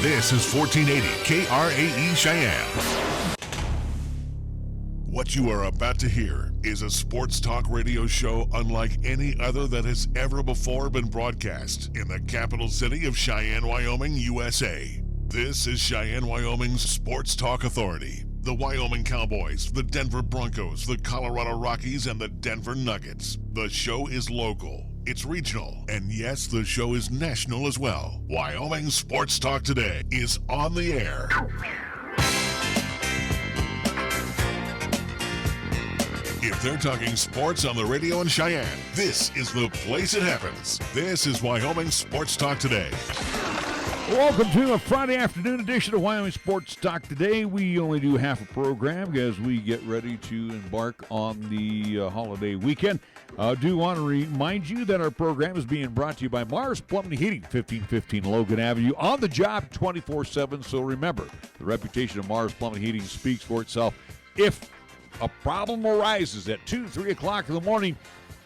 This is 1480 KRAE Cheyenne. What you are about to hear is a sports talk radio show unlike any other that has ever before been broadcast in the capital city of Cheyenne, Wyoming, USA. This is Cheyenne, Wyoming's Sports Talk Authority. The Wyoming Cowboys, the Denver Broncos, the Colorado Rockies, and the Denver Nuggets. The show is local, it's regional, and yes, the show is national as well. Wyoming Sports Talk Today is on the air. If they're talking sports on the radio in Cheyenne, this is the place it happens. This is Wyoming Sports Talk Today. Welcome to a Friday afternoon edition of Wyoming Sports Talk Today. We only do half a program as we get ready to embark on the holiday weekend. Do want to remind you that our program is being brought to you by Mars Plumbing and Heating, 1515 Logan Avenue, on the job 24/7. So remember, the reputation of Mars Plumbing and Heating speaks for itself. If a problem arises at 2, 3 o'clock in the morning,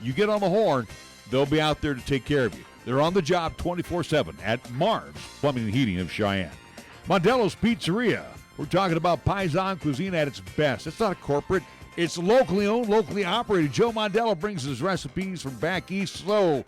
you get on the horn, they'll be out there to take care of you. They're on the job 24/7 at Mars Plumbing and Heating of Cheyenne. Mondello's Pizzeria. We're talking about Paisan cuisine at its best. It's not a corporate. It's locally owned, locally operated. Joe Mondello brings his recipes from back east so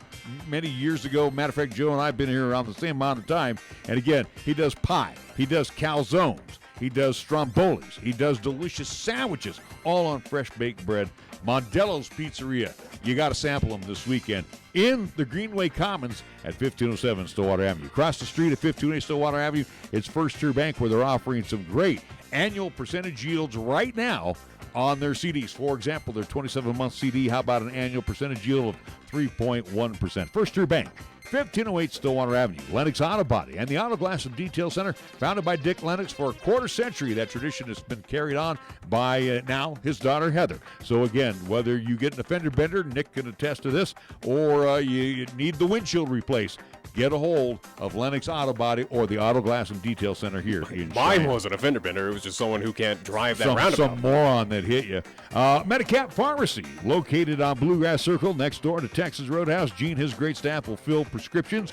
many years ago. Matter of fact, Joe and I have been here around the same amount of time. And again, he does pie. He does calzones. He does strombolis. He does delicious sandwiches, all on fresh baked bread. Mondello's Pizzeria. You got to sample them this weekend in the Greenway Commons at 1507 Stillwater Avenue. Across the street at 1508 Stillwater Avenue, it's First Tier Bank, where they're offering some great annual percentage yields right now on their CDs. For example, their 27-month CD, how about an annual percentage yield of 3.1%? First Tier Bank, 1508 Stillwater Avenue. Lennox Auto Body and the Auto Glass and Detail Center, founded by Dick Lennox for a quarter century. That tradition has been carried on by now his daughter Heather. So again, whether you get an fender bender, Nick can attest to this, or you need the windshield replaced, get a hold of Lennox Auto Body or the Auto Glass and Detail Center here in Mine Cheyenne. wasn't a fender bender. It was just someone who can't drive that roundabout. Some moron that hit you. Medicap Pharmacy, located on Bluegrass Circle next door to Texas Roadhouse. Gene, his great staff will fill prescriptions,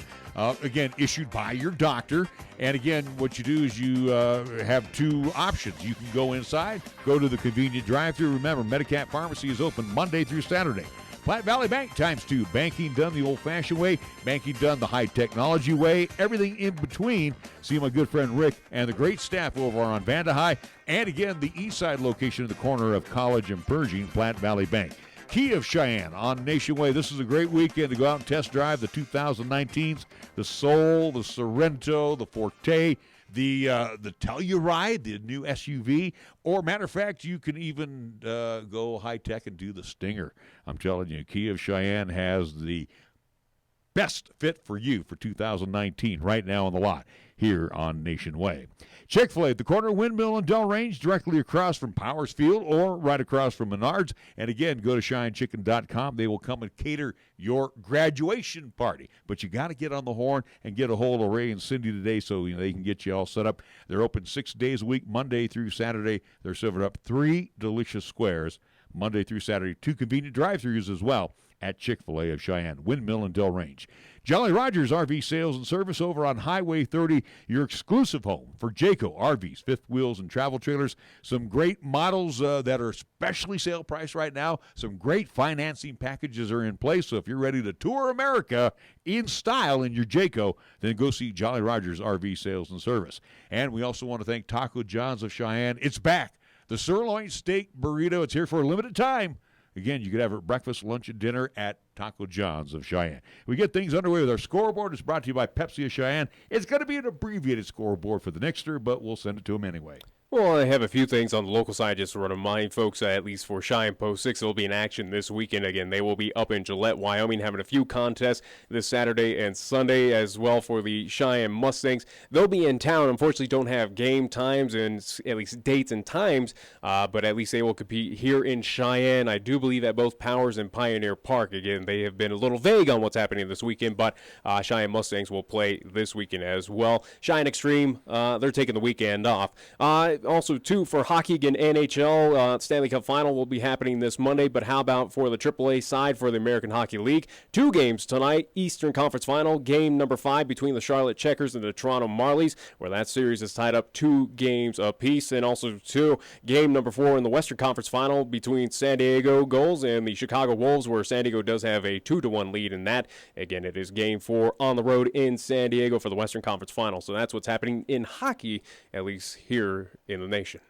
again, issued by your doctor. And again, what you do is you have two options. You can go inside, go to the convenient drive-thru. Remember, Medicap Pharmacy is open Monday through Saturday. Platte Valley Bank ×2. Banking done the old-fashioned way. Banking done the high-technology way. Everything in between. See my good friend Rick and the great staff over on Vanda High. And again, the east side location in the corner of College and Pershing, Platte Valley Bank. Key of Cheyenne on Nation Way. This is a great weekend to go out and test drive the 2019s. The Soul, the Sorrento, the Forte, the Telluride, the new SUV, or matter of fact, you can even go high-tech and do the Stinger. I'm telling you, Key of Cheyenne has the best fit for you for 2019 right now on the lot here on Nation Way. Chick-fil-A at the corner of Windmill and Del Range, directly across from Powers Field or right across from Menards. And again, go to SheyenChicken.com. They will come and cater your graduation party. But you got to get on the horn and get a hold of Ray and Cindy today so they can get you all set up. They're open 6 days a week, Monday through Saturday. They're serving up 3 delicious squares, Monday through Saturday. 2 convenient drive-thrus as well at Chick-fil-A of Cheyenne, Windmill and Del Range. Jolly Rogers RV Sales and Service over on Highway 30, your exclusive home for Jayco RVs, fifth wheels, and travel trailers. Some great models that are specially sale price right now. Some great financing packages are in place. So if you're ready to tour America in style in your Jayco, then go see Jolly Rogers RV Sales and Service. And we also want to thank Taco John's of Cheyenne. It's back. The sirloin steak burrito. It's here for a limited time. Again, you could have it breakfast, lunch, and dinner at Taco John's of Cheyenne. We get things underway with our scoreboard. It's brought to you by Pepsi of Cheyenne. It's going to be an abbreviated scoreboard for the Nixter, but we'll send it to them anyway. Well, I have a few things on the local side just to remind folks, at least for Cheyenne Post 6, it'll be in action this weekend. Again, they will be up in Gillette, Wyoming, having a few contests this Saturday and Sunday as well for the Cheyenne Mustangs. They'll be in town. Unfortunately, don't have game times and at least dates and times, but at least they will compete here in Cheyenne. I do believe at both Powers and Pioneer Park. Again, they have been a little vague on what's happening this weekend, but Cheyenne Mustangs will play this weekend as well. Cheyenne Extreme, they're taking the weekend off. Also, too, for hockey again, NHL Stanley Cup Final will be happening this Monday, but how about for the AAA side for the American Hockey League? 2 games tonight, Eastern Conference Final, game number 5 between the Charlotte Checkers and the Toronto Marlies, where that series is tied up 2 games apiece, and also, too, game number 4 in the Western Conference Final between San Diego Gulls and the Chicago Wolves, where San Diego does have a 2-1 lead in that. Again, it is game 4 on the road in San Diego for the Western Conference Final, so that's what's happening in hockey, at least here in the nation.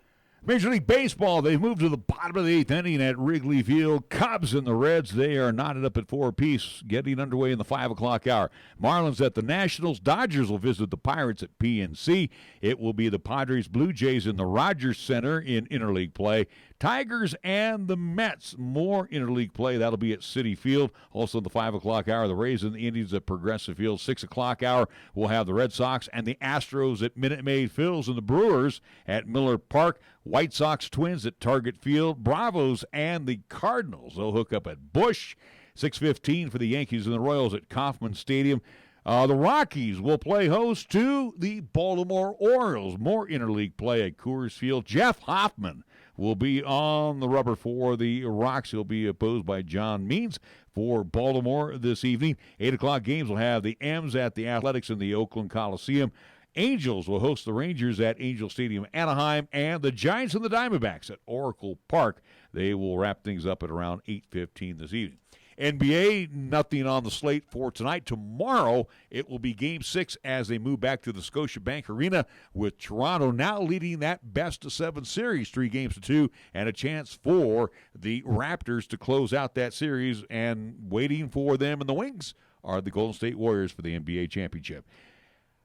Major League Baseball, they've moved to the bottom of the 8th inning at Wrigley Field. Cubs and the Reds, they are knotted up at 4 apiece, getting underway in the 5 o'clock hour. Marlins at the Nationals. Dodgers will visit the Pirates at PNC. It will be the Padres Blue Jays in the Rogers Center in interleague play. Tigers and the Mets, more interleague play. That'll be at Citi Field. Also in the 5 o'clock hour, the Rays and the Indians at Progressive Field. 6 o'clock hour, we'll have the Red Sox and the Astros at Minute Maid Fields and the Brewers at Miller Park. White Sox Twins at Target Field. Bravos and the Cardinals, they'll hook up at Busch. 6:15 for the Yankees and the Royals at Kauffman Stadium. The Rockies will play host to the Baltimore Orioles. More interleague play at Coors Field. Jeff Hoffman will be on the rubber for the Rocks. He'll be opposed by John Means for Baltimore this evening. 8 o'clock games will have the M's at the Athletics in the Oakland Coliseum. Angels will host the Rangers at Angel Stadium, Anaheim, and the Giants and the Diamondbacks at Oracle Park. They will wrap things up at around 8:15 this evening. NBA, nothing on the slate for tonight. Tomorrow, it will be Game 6 as they move back to the Scotiabank Arena, with Toronto now leading that best-of-7 series, 3-2, and a chance for the Raptors to close out that series. And waiting for them in the wings are the Golden State Warriors for the NBA championship.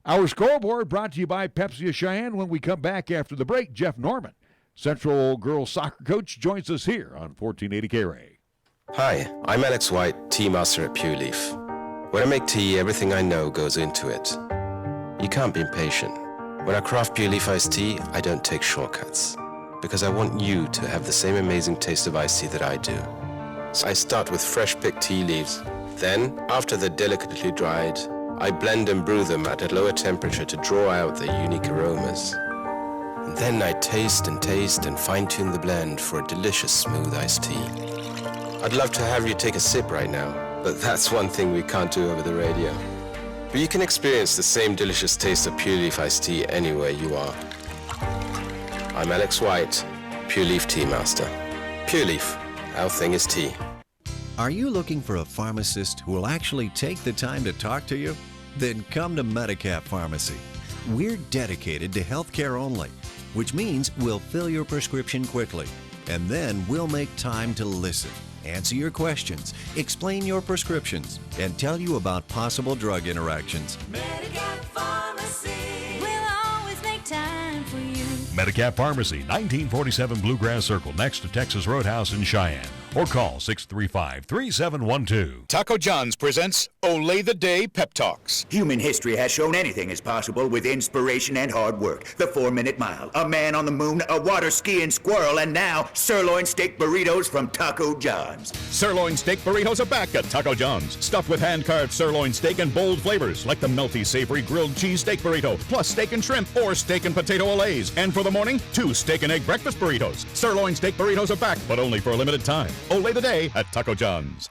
Our scoreboard brought to you by Pepsi of Cheyenne. When we come back after the break, Jeff Norman, Central girls soccer coach, joins us here on 1480 KRAE. Hi, I'm Alex White, tea master at Pure Leaf. When I make tea, everything I know goes into it. You can't be impatient. When I craft Pure Leaf iced tea, I don't take shortcuts, because I want you to have the same amazing taste of iced tea that I do. So I start with fresh picked tea leaves. Then, after they're delicately dried, I blend and brew them at a lower temperature to draw out their unique aromas. And then I taste and fine-tune the blend for a delicious smooth iced tea. I'd love to have you take a sip right now, but that's one thing we can't do over the radio. But you can experience the same delicious taste of Pure Leaf iced tea anywhere you are. I'm Alex White, Pure Leaf Tea Master. Pure Leaf, our thing is tea. Are you looking for a pharmacist who will actually take the time to talk to you? Then come to Medicap Pharmacy. We're dedicated to healthcare only, which means we'll fill your prescription quickly, and then we'll make time to listen, answer your questions, explain your prescriptions, and tell you about possible drug interactions. Medicap Pharmacy will always make time for you. Medicap Pharmacy, 1947 Bluegrass Circle, next to Texas Roadhouse in Cheyenne. Or call 635-3712. Taco John's presents Olay the Day Pep Talks. Human history has shown anything is possible with inspiration and hard work. The 4-Minute Mile, a man on the moon, a water skiing squirrel, and now sirloin steak burritos from Taco John's. Sirloin steak burritos are back at Taco John's. Stuffed with hand-carved sirloin steak and bold flavors like the melty, savory grilled cheese steak burrito, plus steak and shrimp or steak and potato olays. And for the morning, 2 steak and egg breakfast burritos. Sirloin steak burritos are back, but only for a limited time. Olay the Day at Taco John's.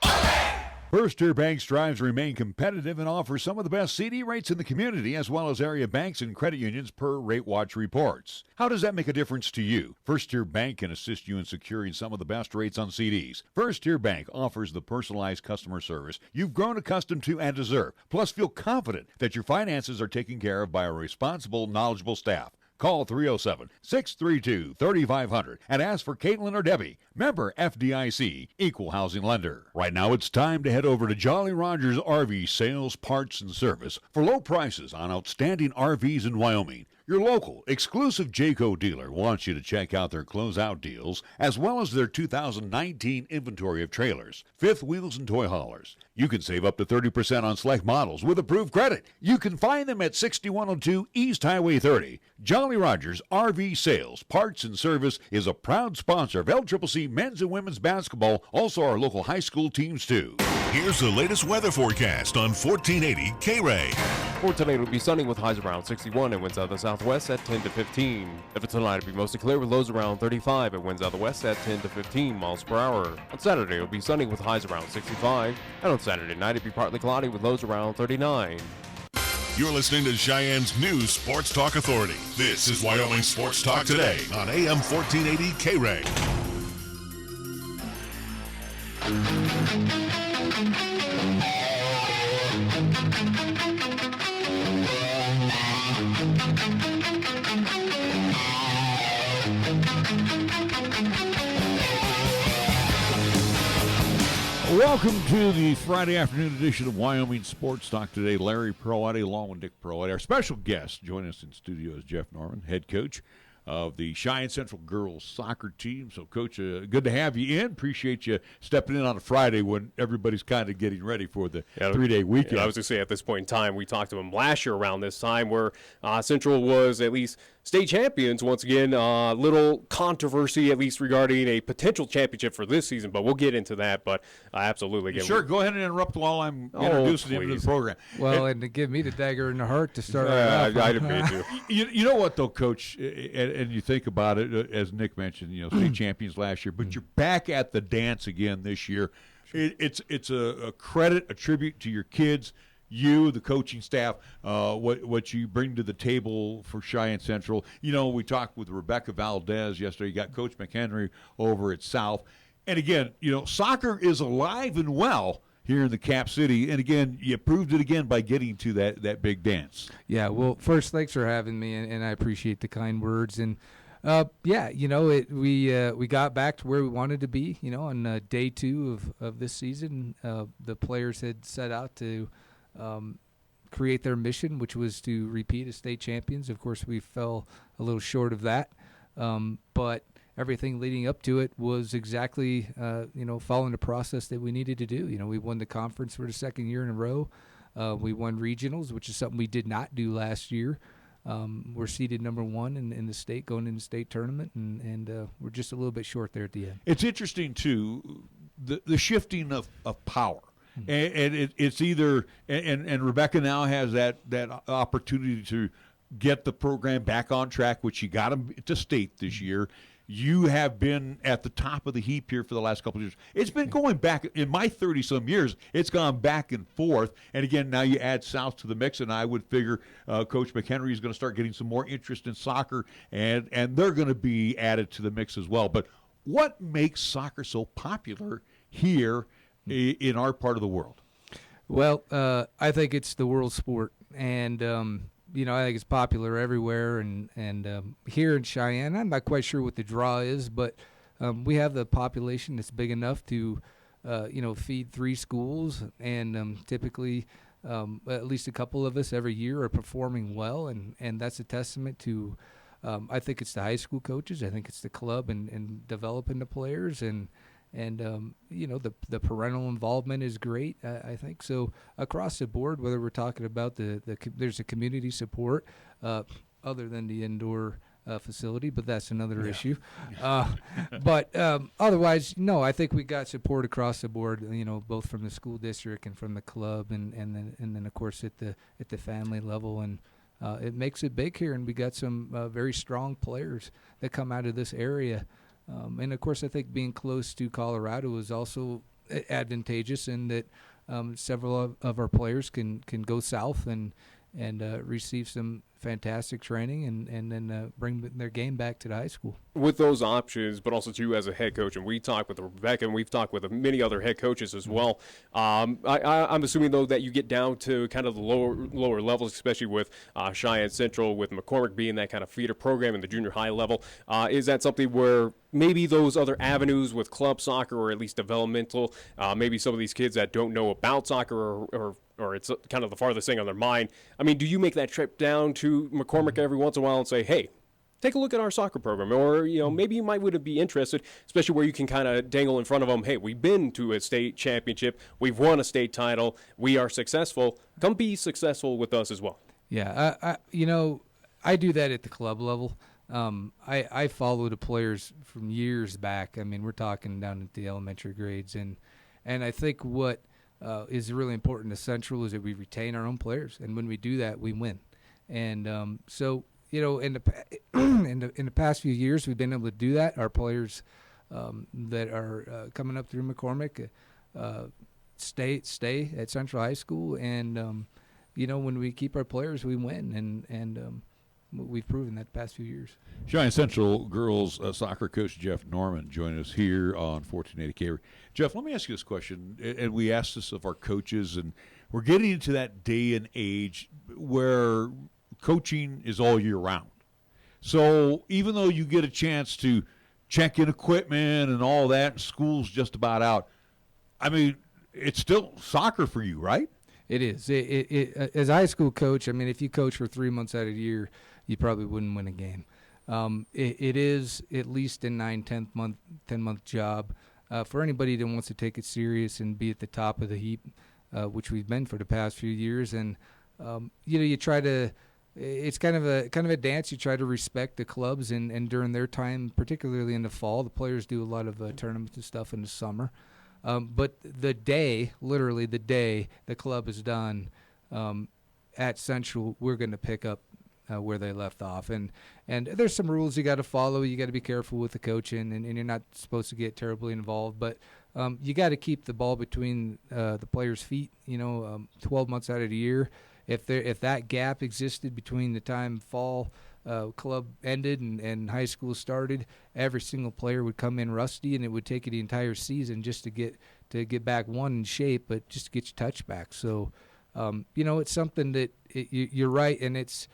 First Tier Bank strives to remain competitive and offers some of the best CD rates in the community, as well as area banks and credit unions per Rate Watch reports. How does that make a difference to you? First Tier Bank can assist you in securing some of the best rates on CDs. First Tier Bank offers the personalized customer service you've grown accustomed to and deserve. Plus, feel confident that your finances are taken care of by a responsible, knowledgeable staff. Call 307-632-3500 and ask for Caitlin or Debbie. Member FDIC, Equal Housing Lender. Right now it's time to head over to Jolly Rogers RV Sales, Parts, and Service for low prices on outstanding RVs in Wyoming. Your local, exclusive Jayco dealer wants you to check out their closeout deals, as well as their 2019 inventory of trailers, fifth wheels, and toy haulers. You can save up to 30% on select models with approved credit. You can find them at 6102 East Highway 30. Jolly Rogers RV Sales, Parts, and Service is a proud sponsor of LCCC men's and women's basketball, also our local high school teams too. Here's the latest weather forecast on 1480 KRAE. For tonight, it'll be sunny with highs around 61 and winds out of the southwest at 10 to 15. And for tonight, it'll be mostly clear with lows around 35 and winds out of the west at 10 to 15 miles per hour. On Saturday, it'll be sunny with highs around 65. And on Saturday night, it'll be partly cloudy with lows around 39. You're listening to Cheyenne's new Sports Talk Authority. This is Wyoming Sports Talk Today on AM 1480 KRAE. Welcome to the Friday afternoon edition of Wyoming Sports Talk Today. Larry Proati along with Dick Proati. Our special guest joining us in studio is Jeff Norman, head coach of the Cheyenne Central girls soccer team. So, Coach, good to have you in. Appreciate you stepping in on a Friday when everybody's kind of getting ready for the 3-day weekend. I was going to say, at this point in time, we talked to them last year around this time where Central was at least state champions once again. Little controversy, at least regarding a potential championship for this season, but we'll get into that. But absolutely. Again, sure, go ahead and interrupt while I'm introducing him to the program. Well, and to give me the dagger in the heart to start I didn't mean to. You know what, though, Coach, and you think about it, as Nick mentioned, state champions last year, but you're back at the dance again this year. It's a credit, a tribute to your kids, you, the coaching staff, what you bring to the table for Cheyenne Central. We talked with Rebecca Valdez yesterday. You got Coach McHenry over at South. And again, soccer is alive and well here in the Cap City. And again, you proved it again by getting to that big dance. Yeah, well, first, thanks for having me, and I appreciate the kind words. And we got back to where we wanted to be. On day 2 of this season, the players had set out to create their mission, which was to repeat as state champions. Of course, we fell a little short of that, but everything leading up to it was exactly following the process that we needed to do. We won the conference for the second year in a row. We won regionals, which is something we did not do last year. We're seeded number 1 in the state going into the state tournament, and we're just a little bit short there at the end. It's interesting, too, the shifting of power. And it's either and Rebecca now has that opportunity to get the program back on track, which she got them to state this year. You have been at the top of the heap here for the last couple of years. It's been going back in my 30-some years. It's gone back and forth. And again, now you add South to the mix, and I would figure Coach McHenry is going to start getting some more interest in soccer, and they're going to be added to the mix as well. But what makes soccer so popular here in our part of the world? Well, I think it's the world sport, and I think it's popular everywhere, and here in Cheyenne, I'm not quite sure what the draw is, but we have the population that's big enough to, feed 3 schools, and typically at least a couple of us every year are performing well, and that's a testament to, I think it's the high school coaches, I think it's the club and developing the players, and the parental involvement is great. I think so across the board. Whether we're talking about there's a community support other than the indoor facility, but that's another issue. But otherwise, no, I think we got support across the board. Both from the school district and from the club, and then of course at the family level, and it makes it big here. And we got some very strong players that come out of this area. And, of course, I think being close to Colorado is also advantageous in that several of our players can go south and receive some fantastic training and then bring their game back to the high school. With those options, but also you as a head coach, and we talked with Rebecca, and we've talked with many other head coaches as well. I'm assuming, though, that you get down to kind of the lower levels, especially with Cheyenne Central, with McCormick being that kind of feeder program in the junior high level. Is that something where maybe those other avenues with club soccer or at least developmental, maybe some of these kids that don't know about soccer or it's kind of the farthest thing on their mind, I mean, do you make that trip down to McCormick every once in a while and say, hey, take a look at our soccer program, or, maybe you would be interested, especially where you can kind of dangle in front of them, hey, we've been to a state championship, we've won a state title, we are successful, come be successful with us as well. Yeah, I do that at the club level. I follow the players from years back. I mean, we're talking down at the elementary grades, and I think what is really important to Central is that we retain our own players, and when we do that, we win. And so, you know, in the past few years, we've been able to do that. Our players that are coming up through McCormick stay at Central High School, and you know, when we keep our players, we win, and we've proven that the past few years. Cheyenne Central girls soccer coach Jeff Norman joined us here on 1480 KRAE. Jeff, let me ask you this question, and we asked this of our coaches, and we're getting into that day and age where coaching is all year round. So even though you get a chance to check in equipment and all that, and school's just about out, I mean, it's still soccer for you, right? It is. As a high school coach, I mean, if you coach for 3 months out of the year, you probably wouldn't win a game. It is at least a 10 month job for anybody that wants to take it serious and be at the top of the heap, which we've been for the past few years. And you know, you try to. It's kind of a dance. You try to respect the clubs, and during their time, particularly in the fall, the players do a lot of tournaments and stuff in the summer. But literally the day the club is done at Central, we're going to pick up where they left off. And there's some rules you got to follow. You got to be careful with the coaching, and you're not supposed to get terribly involved. But you got to keep the ball between the players' feet, 12 months out of the year. If that gap existed between the time fall club ended and high school started, every single player would come in rusty, and it would take you the entire season just to get back in shape, but just to get your touch back. So, it's something that you're right, and it's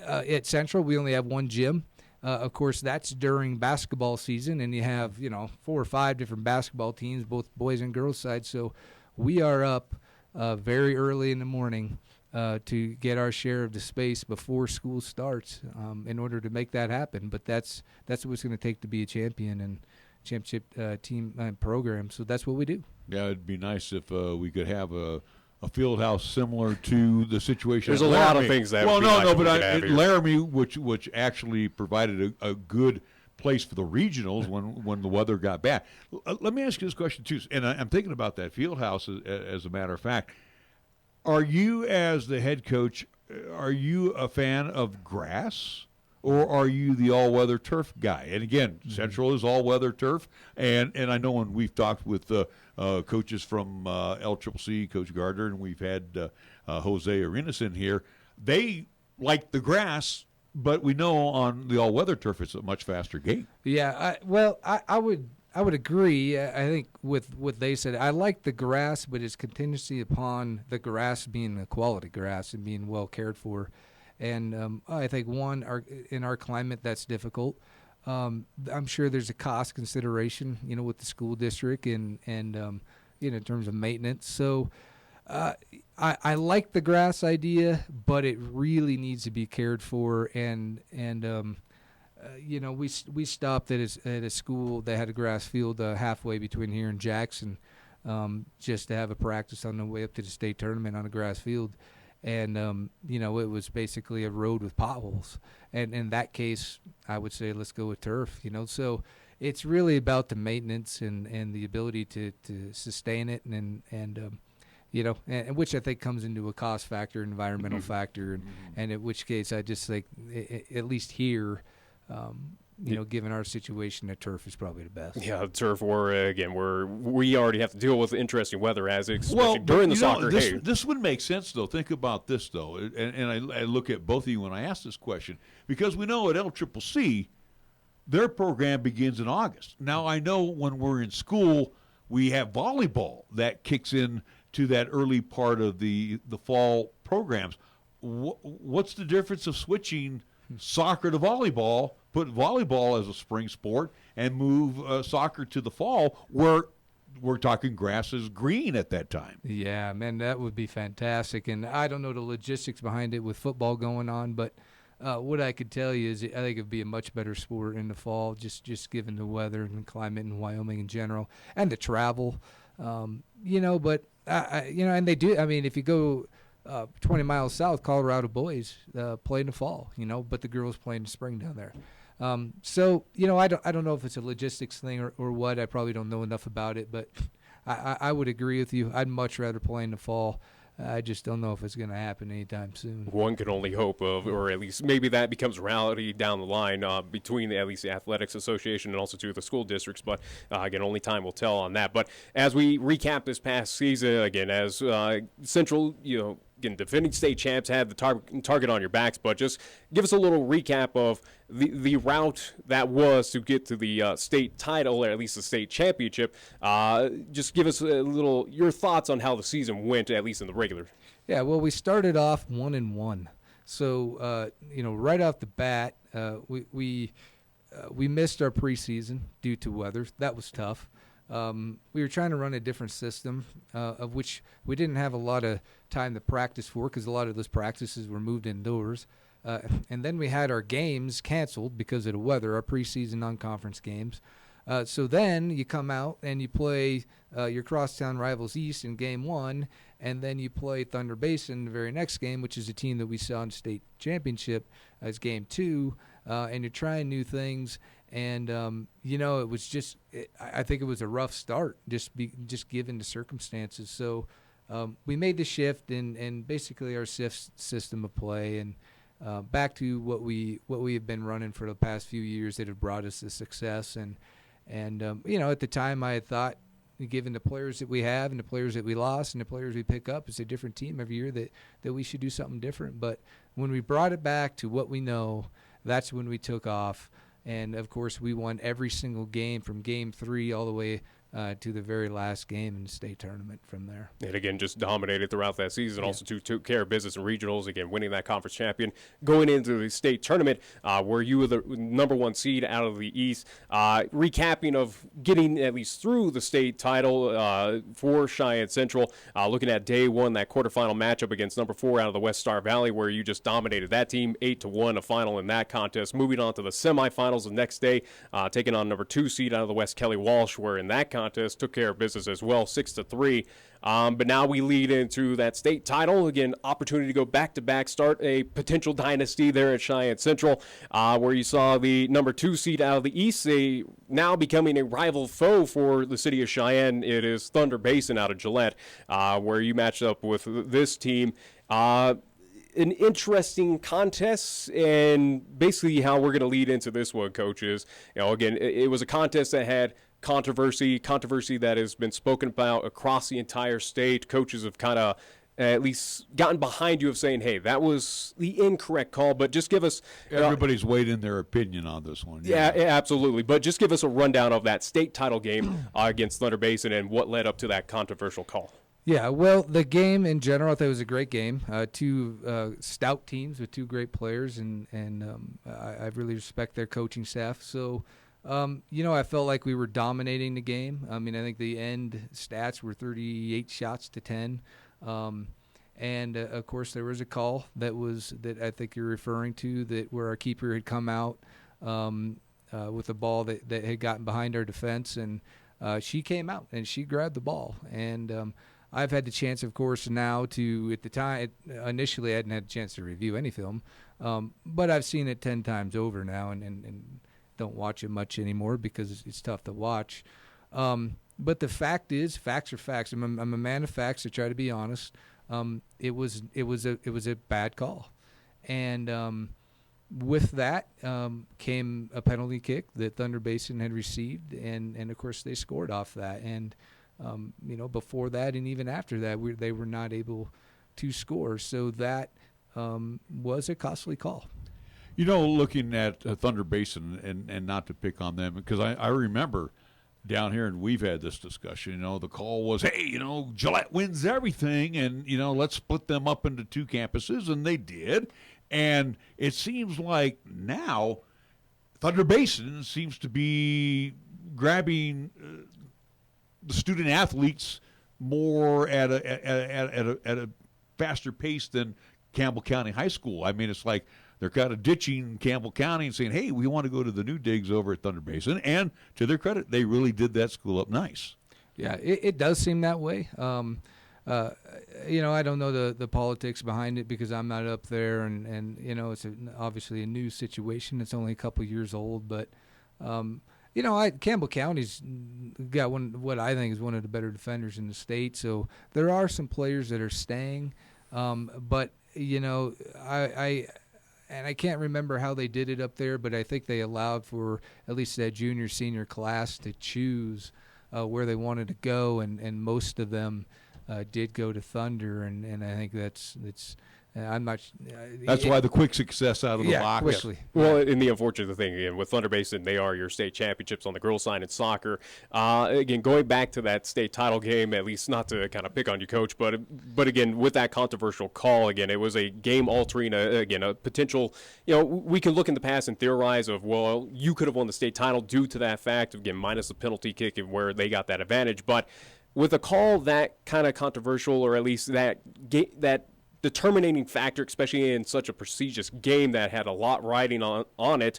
at Central we only have one gym. Of course, that's during basketball season, and you have 4 or 5 different basketball teams, both boys and girls side. So we are up very early in the morning to get our share of the space before school starts in order to make that happen. But that's what it's going to take to be a champion and championship team and program. So that's what we do. Yeah, it'd be nice if we could have a field house similar to the situation. There's at a Laramie. lot of things that well, would be no, nice no, if we but could have at here. Laramie, which actually provided a good place for the regionals when the weather got bad. Let me ask you this question too, and I'm thinking about that field house as a matter of fact. Are you, as the head coach, are you a fan of grass, or are you the all-weather turf guy? And again, Central is all-weather turf, and I know when we've talked with coaches from LCCC, Coach Gardner, and we've had Jose Arenas in here, they like the grass, but we know on the all-weather turf it's a much faster game. Yeah, I would agree. I think with what they said, I like the grass, but it's contingency upon the grass being a quality grass and being well cared for. And I think in our climate that's difficult. I'm sure there's a cost consideration, with the school district and in terms of maintenance. So I like the grass idea, but it really needs to be cared for. And we stopped at a school that had a grass field halfway between here and Jackson, just to have a practice on the way up to the state tournament on a grass field. And, it was basically a road with potholes. And in that case, I would say let's go with turf, So it's really about the maintenance and the ability to sustain it and which I think comes into a cost factor, environmental factor. And in which case I just think, at least here, given our situation, the turf is probably the best. Yeah, turf. We already have to deal with interesting weather especially during the soccer. This would make sense though. Think about this though, and I look at both of you when I ask this question because we know at LCCC, their program begins in August. Now I know when we're in school, we have volleyball that kicks in to that early part of the fall programs. What's the difference of switching soccer to volleyball, put volleyball as a spring sport, and move soccer to the fall, where we're talking grass is green at that time? Yeah, man, that would be fantastic. And I don't know the logistics behind it with football going on, but what I could tell you is I think it would be a much better sport in the fall, just given the weather and climate in Wyoming in general, and the travel. But and they do. I mean, if you go 20 miles south, Colorado boys play in the fall, but the girls play in the spring down there. So I don't know if it's a logistics thing or what. I probably don't know enough about it, but I would agree with you. I'd much rather play in the fall. I just don't know if it's going to happen anytime soon. One can only hope of, or at least maybe that becomes reality down the line between at least the Athletics Association and also to the school districts. But again, only time will tell on that. But as we recap this past season, again, as Central, again, defending state champs had the target on your backs, but just give us a little recap of the route that was to get to the state title, or at least the state championship. Just give us a little your thoughts on how the season went, at least in the regular. Yeah, well, we started off 1-1, so right off the bat, we missed our preseason due to weather. That was tough. We were trying to run a different system, of which we didn't have a lot of time to practice for because a lot of those practices were moved indoors. And then we had our games canceled because of the weather, our preseason non-conference games. So then you come out and you play your crosstown rivals East in game 1, and then you play Thunder Basin the very next game, which is a team that we saw in state championship as game 2, and you're trying new things. And, it was just I think it was a rough start, just given the circumstances. So we made the shift and basically our system of play and back to what we have been running for the past few years that have brought us the success. And at the time I had thought, given the players that we have and the players that we lost and the players we pick up, it's a different team every year that we should do something different. But when we brought it back to what we know, that's when we took off. And, of course, we won every single game from game 3 all the way to the very last game in the state tournament from there. And, again, just dominated throughout that season. Yeah. Also, took care of business in regionals, again, winning that conference champion. Going into the state tournament where you were the number 1 seed out of the East. Recapping of getting at least through the state title for Cheyenne Central. Looking at day 1, that quarterfinal matchup against number 4 out of the West Star Valley, where you just dominated that team 8-1, a final in that contest. Moving on to the semifinals the next day, taking on number 2 seed out of the West, Kelly Walsh, where in that contest took care of business as well, 6-3. But now we lead into that state title. Again, opportunity to go back-to-back, start a potential dynasty there at Cheyenne Central, where you saw the number 2 seed out of the East, now becoming a rival foe for the city of Cheyenne. It is Thunder Basin out of Gillette, where you matched up with this team. An interesting contest, and basically how we're going to lead into this one, coaches. Again, it was a contest that had controversy that has been spoken about across the entire state. Coaches have kind of at least gotten behind you of saying, hey, that was the incorrect call, but just give us... Everybody's weighed in their opinion on this one. Yeah, absolutely. But just give us a rundown of that state title game against Thunder Basin and what led up to that controversial call. Yeah, well, the game in general, I thought it was a great game. 2 stout teams with 2 great players, and I really respect their coaching staff. So... I felt like we were dominating the game. I mean, I think the end stats were 38 shots to 10. And, of course, there was a call that I think you're referring to, where our keeper had come out with a ball that had gotten behind our defense. And she came out, and she grabbed the ball. And I've had the chance, of course, now to, at the time, initially I hadn't had a chance to review any film. But I've seen it 10 times over now and don't watch it much anymore because it's tough to watch. But the fact is, facts are facts. I'm a man of facts. I try to be honest. It was a bad call, and with that came a penalty kick that Thunder Basin had received, and of course they scored off that. And before that and even after that, they were not able to score. So that was a costly call. Looking at Thunder Basin and not to pick on them, because I remember down here, and we've had this discussion, the call was, hey, Gillette wins everything, and, let's split them up into 2 campuses, and they did. And it seems like now Thunder Basin seems to be grabbing the student athletes more at a faster pace than Campbell County High School. I mean, it's like they're kind of ditching Campbell County and saying, hey, we want to go to the new digs over at Thunder Basin. And to their credit, they really did that school up nice. Yeah, it does seem that way. I don't know the politics behind it because I'm not up there, and it's obviously a new situation. It's only a couple years old, but Campbell County's got what I think is one of the better defenders in the state. So there are some players that are staying, but I can't remember how they did it up there, but I think they allowed for at least that junior senior class to choose where they wanted to go, and most of them did go to Thunder, and I think that's. I'm not. That's why the quick success out of the box. Quickly. Well, and the unfortunate thing again with Thunder Basin, they are your state championships on the girls' side in soccer. Again, going back to that state title game, at least not to kind of pick on you, Coach, but again with that controversial call, again it was a game-altering, a potential. We can look in the past and theorize of you could have won the state title due to that fact, again minus the penalty kick and where they got that advantage, but with a call that kind of controversial, or at least that determining factor, especially in such a prestigious game that had a lot riding on it.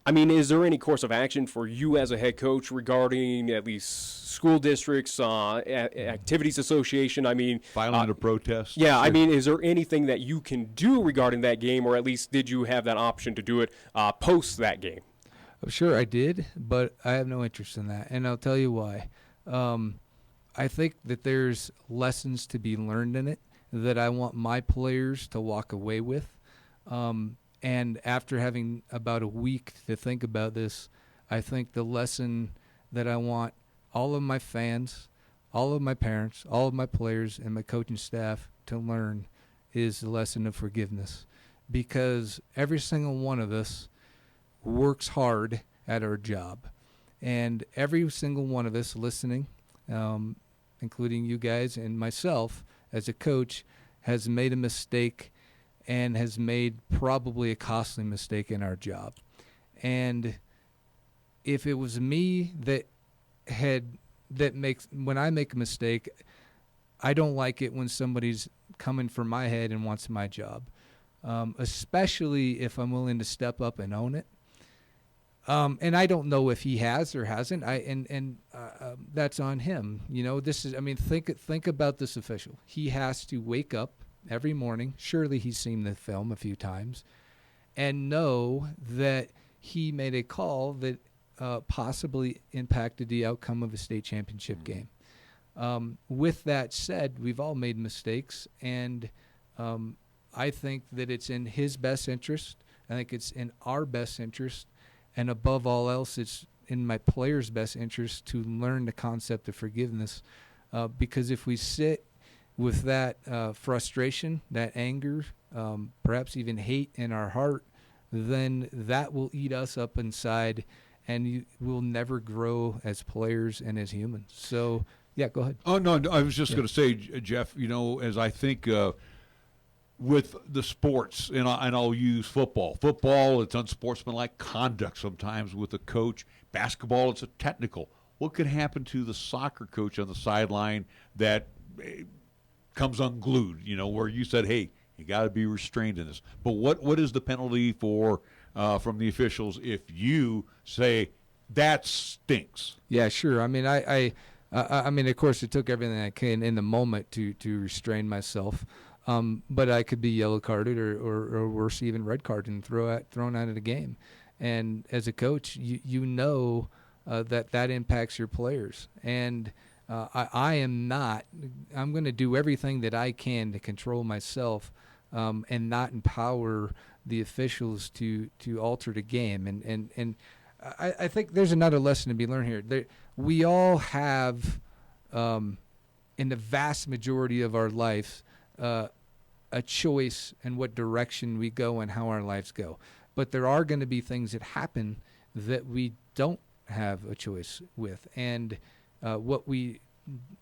I mean, is there any course of action for you as a head coach regarding at least school districts, activities association? I mean, filing a protest. Yeah, sure. I mean, is there anything that you can do regarding that game, or at least did you have that option to do it post that game? Sure, I did, but I have no interest in that, and I'll tell you why. I think that there's lessons to be learned in it that I want my players to walk away with. And after having about a week to think about this, I think the lesson that I want all of my fans, all of my parents, all of my players, and my coaching staff to learn is the lesson of forgiveness. Because every single one of us works hard at our job. And every single one of us listening, including you guys and myself, as a coach, has made a mistake and has made probably a costly mistake in our job. And if it was me when I make a mistake, I don't like it when somebody's coming for my head and wants my job, especially if I'm willing to step up and own it. And I don't know if he has or hasn't. That's on him. Think about this official. He has to wake up every morning. Surely he's seen the film a few times, and know that he made a call that possibly impacted the outcome of a state championship game. With that said, we've all made mistakes, and I think that it's in his best interest. I think it's in our best interest. And above all else, it's in my players' best interest to learn the concept of forgiveness, because if we sit with that frustration, that anger, perhaps even hate in our heart, then that will eat us up inside, and we'll never grow as players and as humans. So, yeah, go ahead. Oh, no, I was just going to say, Jeff, as I think with the sports, and I'll use football. Football, it's unsportsmanlike conduct sometimes with a coach. Basketball, it's a technical. What could happen to the soccer coach on the sideline that comes unglued, where you said, hey, you got to be restrained in this. But what is the penalty for from the officials if you say that stinks? Yeah, sure. I mean, I mean, of course, it took everything I can in the moment to restrain myself. But I could be yellow carded or worse, even red carded and thrown out of the game. And as a coach, you know that impacts your players. And I'm going to do everything that I can to control myself and not empower the officials to alter the game. And I think there's another lesson to be learned here. We all have, in the vast majority of our lives, a choice in what direction we go and how our lives go. But there are going to be things that happen that we don't have a choice with. And what we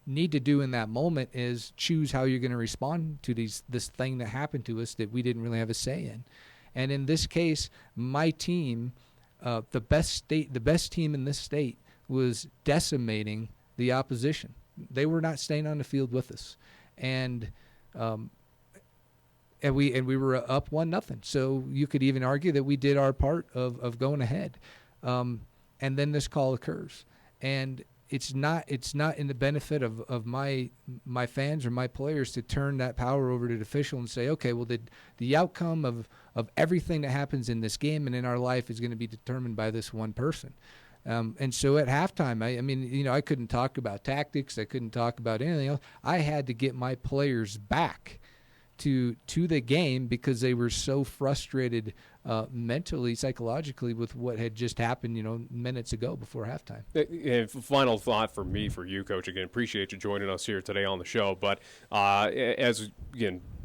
need to do in that moment is choose how you're going to respond to this thing that happened to us that we didn't really have a say in. And in this case, my team, the best team in this state, was decimating the opposition. They were not staying on the field with us. And we were up 1-0. So you could even argue that we did our part of going ahead. And then this call occurs. And it's not in the benefit of my fans or my players to turn that power over to the official and say, okay, well, the outcome of everything that happens in this game and in our life is going to be determined by this one person. And so at halftime, I mean, I couldn't talk about tactics. I couldn't talk about anything else. I had to get my players back to the game because they were so frustrated mentally, psychologically with what had just happened, minutes ago before halftime. And final thought for you, Coach. Again, appreciate you joining us here today on the show. But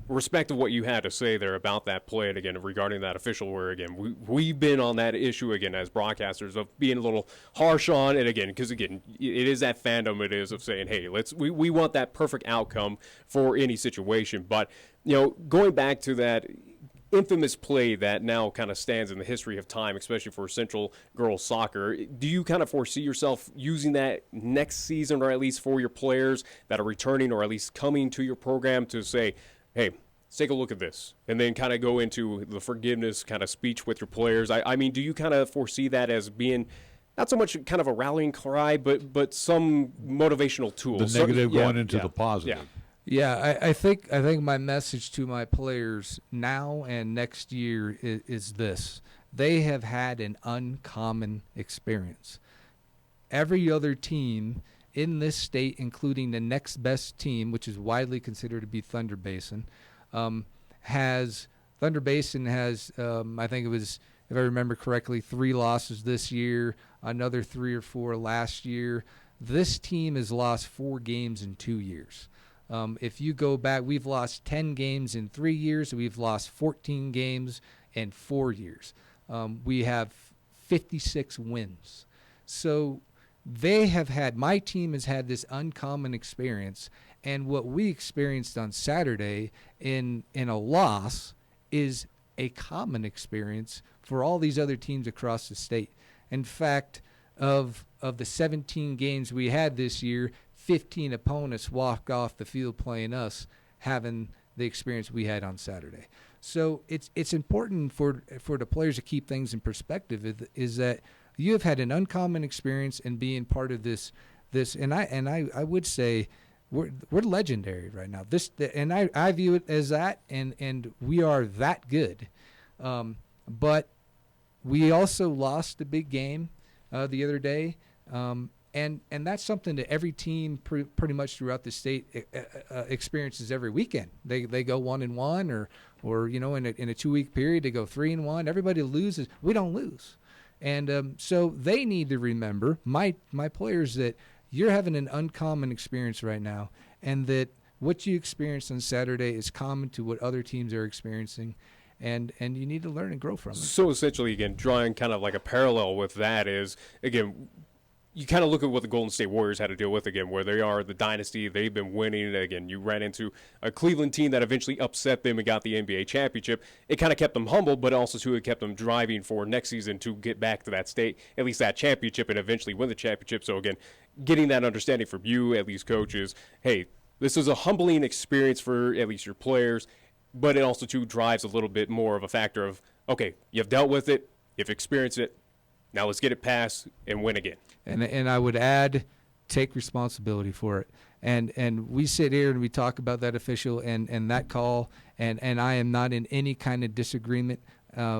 respect of what you had to say there about that play, and again regarding that official, where again we've been on that issue again as broadcasters of being a little harsh on it again, because again it is that fandom, it is of saying, hey, we want that perfect outcome for any situation. But going back to that infamous play that now kind of stands in the history of time, especially for Central girls soccer, do you kind of foresee yourself using that next season, or at least for your players that are returning or at least coming to your program to say, hey, let's take a look at this, and then kind of go into the forgiveness kind of speech with your players? I mean, do you kind of foresee that as being not so much kind of a rallying cry, but some motivational tool? The negative going into the positive. Yeah, I think my message to my players now and next year is this. They have had an uncommon experience. Every other team in this state, including the next best team, which is widely considered to be Thunder Basin, has I think it was, if I remember correctly, 3 losses this year, another 3 or 4 last year. This team has lost 4 games in 2 years. If you go back, we've lost 10 games in 3 years. We've lost 14 games in 4 years. We have 56 wins. So my team has had this uncommon experience, and what we experienced on Saturday in a loss is a common experience for all these other teams across the state. In fact, of the 17 games we had this year, 15 opponents walk off the field playing us, having the experience we had on Saturday. So it's important for the players to keep things in perspective, is that you have had an uncommon experience in being part of this, and I would say we're legendary right now. And I view it as that, and we are that good. But we also lost a big game the other day, and that's something that every team pretty much throughout the state experiences every weekend. They go 1-1, or in a 2-week period they go 3-1. Everybody loses. We don't lose. And so they need to remember, my players, that you're having an uncommon experience right now, and that what you experienced on Saturday is common to what other teams are experiencing, and you need to learn and grow from it. So essentially, again, drawing kind of like a parallel with that is, again, you kind of look at what the Golden State Warriors had to deal with, again, where they are the dynasty. They've been winning. Again, you ran into a Cleveland team that eventually upset them and got the NBA championship. It kind of kept them humble, but also, too, it kept them driving for next season to get back to that state, at least that championship, and eventually win the championship. So, again, getting that understanding from you, at least coaches, hey, this is a humbling experience for at least your players, but it also, too, drives a little bit more of a factor of, okay, you've dealt with it, you've experienced it, now let's get it passed and win again. And I would add, take responsibility for it. And we sit here and we talk about that official and that call, and I am not in any kind of disagreement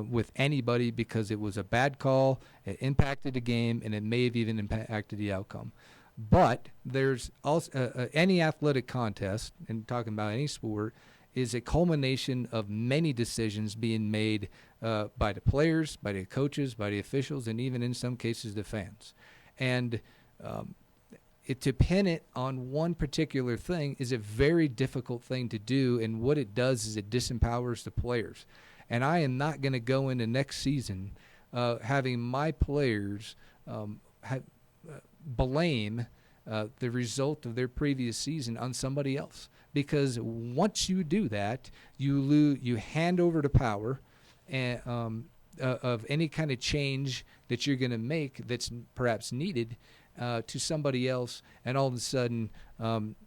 with anybody, because it was a bad call, it impacted the game, and it may have even impacted the outcome. But there's also any athletic contest, and talking about any sport, is a culmination of many decisions being made by the players, by the coaches, by the officials, and even in some cases the fans. And to pin it on one particular thing is a very difficult thing to do, and what it does is it disempowers the players. And I am not going to go into next season having my players blame the result of their previous season on somebody else. Because once you do that, you hand over the power of any kind of change that you're going to make that's perhaps needed to somebody else, and all of a sudden,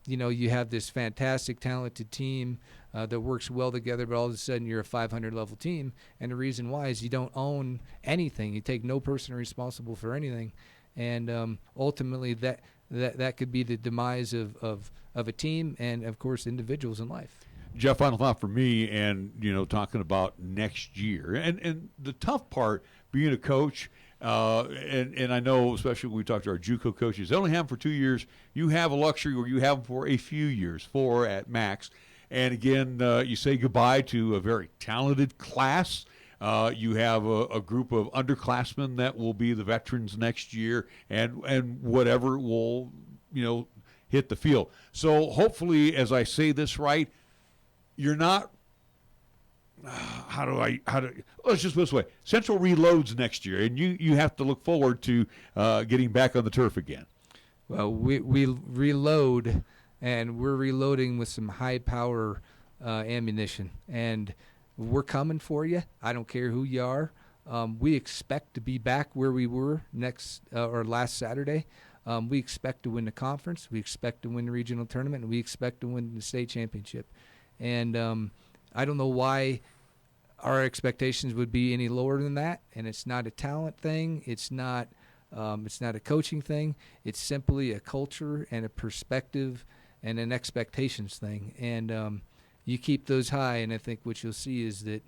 you have this fantastic, talented team that works well together, but all of a sudden you're a 500 level team, and the reason why is you don't own anything. You take no person responsible for anything, and ultimately that could be the demise of a team and, of course, individuals in life. Jeff, final thought for me, and talking about next year, and the tough part being a coach, And I know, especially when we talk to our JUCO coaches, they only have them for 2 years. You have a luxury where you have them for a few years, 4 at max. And again, you say goodbye to a very talented class. You have a group of underclassmen that will be the veterans next year, and whatever will, hit the field. So hopefully, as I say this right, you're not. Let's just put it this way. Central reloads next year, and you have to look forward to getting back on the turf again. Well, we reload, and we're reloading with some high-power ammunition, and we're coming for you. I don't care who you are. We expect to be back where we were last Saturday. We expect to win the conference. We expect to win the regional tournament, and we expect to win the state championship. And I don't know why our expectations would be any lower than that. And it's not a talent thing. It's not a coaching thing. It's simply a culture and a perspective and an expectations thing. And you keep those high, and I think what you'll see is that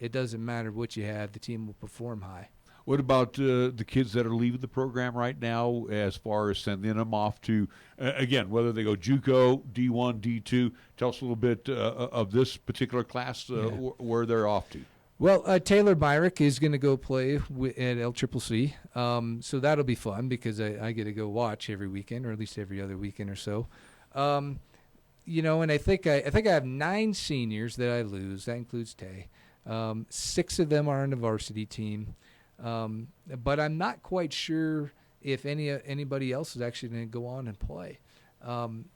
it doesn't matter what you have, the team will perform high. What about the kids that are leaving the program right now as far as sending them off to, again, whether they go JUCO, D1, D2? Tell us a little bit of this particular class, where they're off to. Well, Taylor Myrick is going to go play at LCCC, so that'll be fun because I get to go watch every weekend, or at least every other weekend or so. And I think I have 9 seniors that I lose. That includes Tay. 6 of them are on the varsity team. But I'm not quite sure if anybody else is actually going to go on and play. And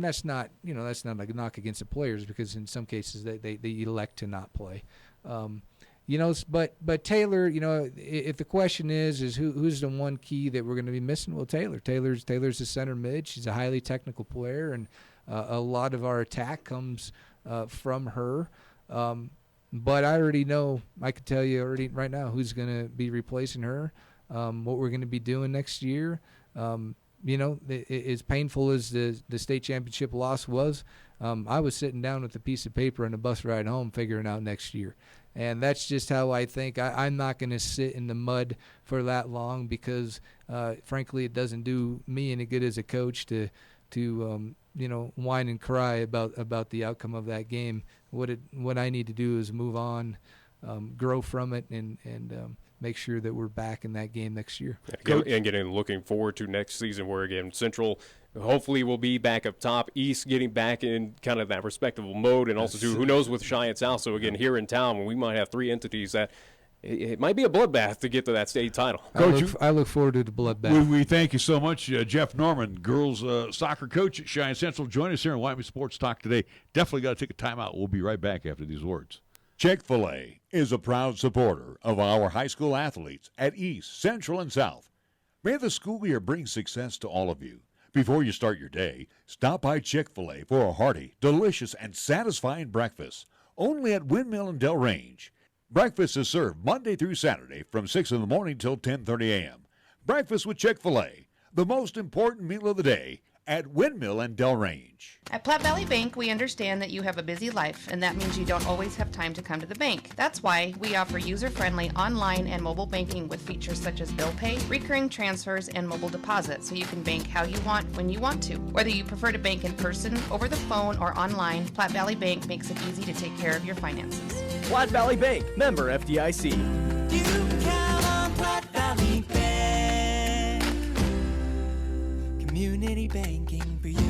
that's not, that's not a knock against the players, because in some cases they elect to not play. But Taylor, if the question is who's the one key that we're going to be missing? Well, Taylor's the center mid. She's a highly technical player, and a lot of our attack comes from her. But I already know, I can tell you already right now who's going to be replacing her, what we're going to be doing next year. As painful as the state championship loss was, I was sitting down with a piece of paper on the bus ride home figuring out next year. And that's just how I think. I'm not going to sit in the mud for that long because, frankly, it doesn't do me any good as a coach to whine and cry about the outcome of that game. What I need to do is move on, grow from it, and make sure that we're back in that game next year. And looking forward to next season, where again Central hopefully will be back up top, East getting back in kind of that respectable mode, and also too, who knows with Cheyenne South. So again, here in town, we might have 3 entities that. It might be a bloodbath to get to that state title. Coach, I look forward to the bloodbath. We thank you so much, Jeff Norman, girls soccer coach at Cheyenne Central. Join us here on Wyoming Sports Talk today. Definitely got to take a timeout. We'll be right back after these words. Chick-fil-A is a proud supporter of our high school athletes at East, Central, and South. May the school year bring success to all of you. Before you start your day, stop by Chick-fil-A for a hearty, delicious, and satisfying breakfast. Only at Windmill and Del Range. Breakfast is served Monday through Saturday from 6 in the morning till 10:30 a.m. Breakfast with Chick-fil-A, the most important meal of the day at Windmill and Del Range. At Platte Valley Bank, we understand that you have a busy life, and that means you don't always have time to come to the bank. That's why we offer user-friendly online and mobile banking with features such as bill pay, recurring transfers, and mobile deposit, so you can bank how you want when you want to. Whether you prefer to bank in person, over the phone, or online, Platte Valley Bank makes it easy to take care of your finances. Platte Valley Bank, member FDIC. You can count on Platte Valley Bank. Community banking for you.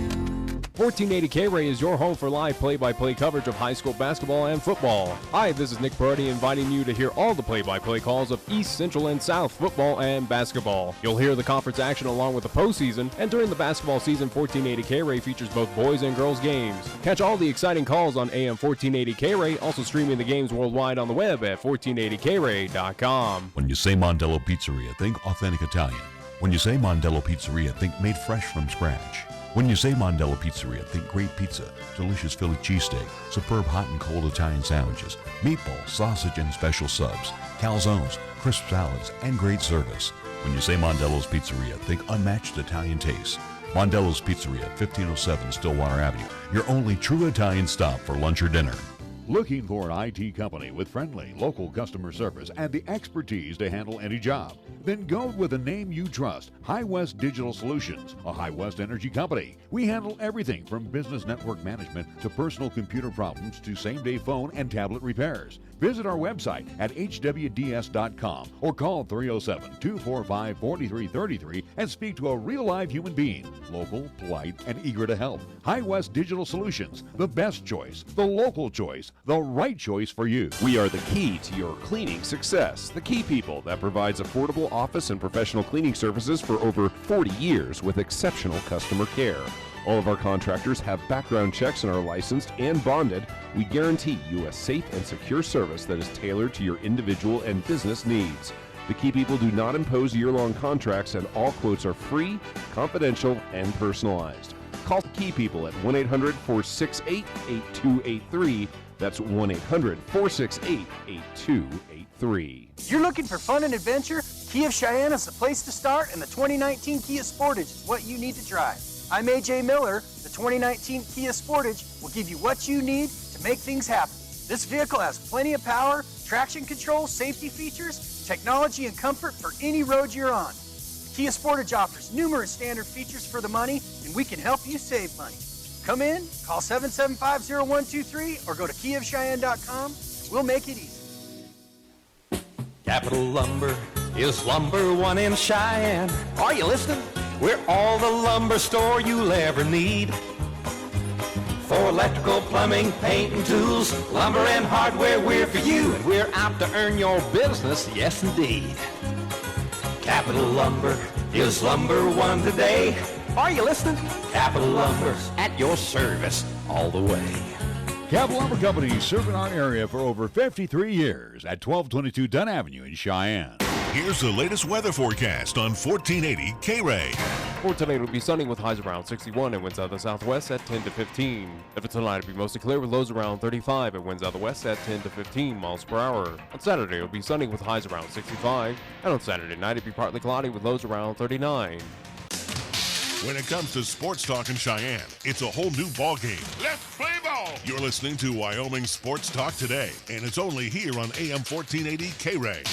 1480 KRAE is your home for live play-by-play coverage of high school basketball and football. Hi, this is Nick Perotti inviting you to hear all the play-by-play calls of East, Central, and South football and basketball. You'll hear the conference action along with the postseason, and during the basketball season, 1480 KRAE features both boys and girls games. Catch all the exciting calls on AM 1480 KRAE, also streaming the games worldwide on the web at 1480KRAE.com. When you say Mondello Pizzeria, think authentic Italian. When you say Mondello Pizzeria, think made fresh from scratch. When you say Mondello Pizzeria, think great pizza, delicious Philly cheesesteak, superb hot and cold Italian sandwiches, meatballs, sausage, and special subs, calzones, crisp salads, and great service. When you say Mondello's Pizzeria, think unmatched Italian taste. Mondello's Pizzeria, 1507 Stillwater Avenue, your only true Italian stop for lunch or dinner. Looking for an IT company with friendly, local customer service and the expertise to handle any job? Then go with a name you trust, High West Digital Solutions, a High West energy company. We handle everything from business network management to personal computer problems to same-day phone and tablet repairs. Visit our website at hwds.com or call 307-245-4333 and speak to a real live human being, local, polite, and eager to help. High West Digital Solutions, the best choice, the local choice, the right choice for you. We are the key to your cleaning success. The Key People that provides affordable office and professional cleaning services for over 40 years with exceptional customer care. All of our contractors have background checks and are licensed and bonded. We guarantee you a safe and secure service that is tailored to your individual and business needs. The Key People do not impose year-long contracts, and all quotes are free, confidential, and personalized. Call the Key People at 1-800-468-8283. That's 1-800-468-8283. You're looking for fun and adventure? Kia of Cheyenne is the place to start, and the 2019 Kia Sportage is what you need to drive. I'm AJ Miller. The 2019 Kia Sportage will give you what you need to make things happen. This vehicle has plenty of power, traction control, safety features, technology, and comfort for any road you're on. The Kia Sportage offers numerous standard features for the money, and we can help you save money. Come in, call 775-0123, or go to KiaofCheyenne.com. We'll make it easy. Capital Lumber is number one in Cheyenne. Are you listening? We're all the lumber store you'll ever need. For electrical, plumbing, paint, and tools, lumber and hardware, we're for you. And we're out to earn your business, yes indeed. Capital Lumber is number one today. Are you listening? Capital Lumber's at your service all the way. Capital Lumber Company serving our area for over 53 years at 1222 Dunn Avenue in Cheyenne. Here's the latest weather forecast on 1480 KRAE. For tonight, it'll be sunny with highs around 61 and winds out of the southwest at 10 to 15. For tonight, it'll be mostly clear with lows around 35 and winds out of the west at 10 to 15 miles per hour. On Saturday, it'll be sunny with highs around 65. And on Saturday night, it'll be partly cloudy with lows around 39. When it comes to sports talk in Cheyenne, it's a whole new ballgame. Let's play ball! You're listening to Wyoming Sports Talk today, and it's only here on AM 1480 KRAE.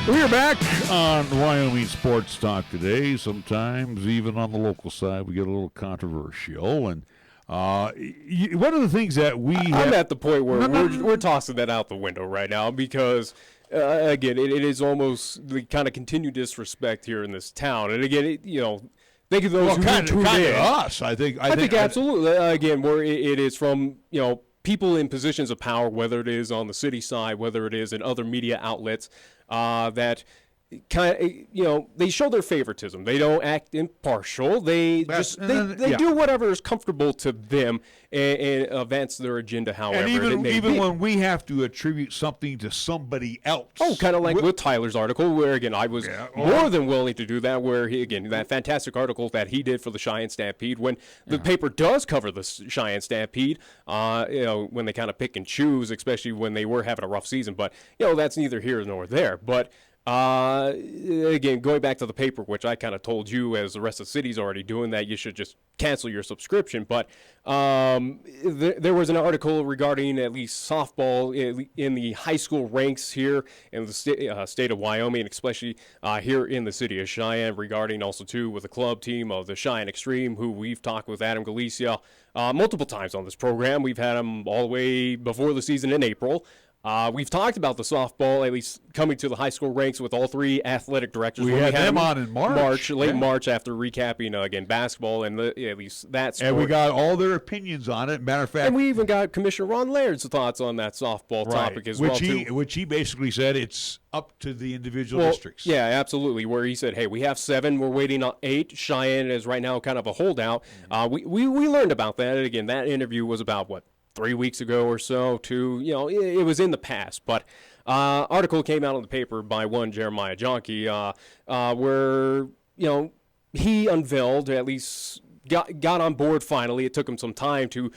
We're back on Wyoming Sports Talk today. Sometimes, even on the local side, we get a little controversial. And one of the things that I'm at the point where we're tossing that out the window right now because, again, it is almost the kind of continued disrespect here in this town. And again, think of those who kind of us. I think absolutely. Again, where it is from, people in positions of power, whether it is on the city side, whether it is in other media outlets, that kind of, they show their favoritism. They don't act impartial. They do whatever is comfortable to them and advance their agenda, however and it even be. when we have to attribute something to somebody else. Oh, kind of like with Tyler's article, where, again, I was more than willing to do that, where, that fantastic article that he did for the Cheyenne Stampede, when the paper does cover the Cheyenne Stampede, when they kind of pick and choose, especially when they were having a rough season. But, that's neither here nor there. But again, going back to the paper, which I kind of told you, as the rest of the city's already doing, that you should just cancel your subscription. But there was an article regarding at least softball in the high school ranks here in the state of Wyoming, especially here in the city of Cheyenne, regarding also, too, with the club team of the Cheyenne Extreme, who we've talked with Adam Galicia multiple times on this program. We've had him all the way before the season in April. We've talked about the softball, at least coming to the high school ranks with all three athletic directors. We had them on in March. Late March, after recapping, again, basketball and at least that sport. And we got all their opinions on it. Matter of fact. And we even got Commissioner Ron Laird's thoughts on that softball topic as well, too. Which he basically said it's up to the individual districts. Yeah, absolutely, where he said, hey, we have 7, we're waiting on 8. Cheyenne is right now kind of a holdout. We learned about that. And again, that interview was about, 3 weeks ago or so, too. It was in the past. But article came out in the paper by one Jeremiah Jonke, where, he unveiled, at least got on board finally. It took him some time to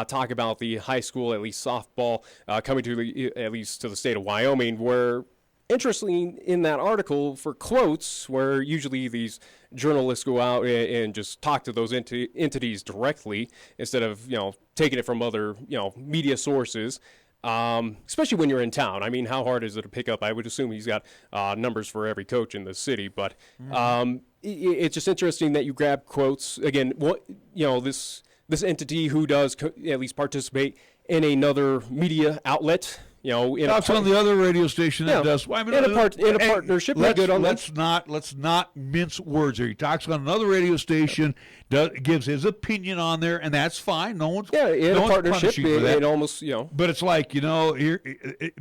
talk about the high school, at least softball, coming to at least to the state of Wyoming, where, interestingly, in that article for quotes, where usually these journalists go out and just talk to those entities directly instead of, taking it from other, media sources. Especially when you're in town. I mean, how hard is it to pick up? I would assume he's got numbers for every coach in the city, but it's just interesting that you grab quotes. Again, this entity who does at least participate in another media outlet. That's on the other radio station that does. Well, I mean, in a partnership. Let's not mince words here. He talks on another radio station, gives his opinion on there, and that's fine. No one's in a partnership. It almost But it's like here,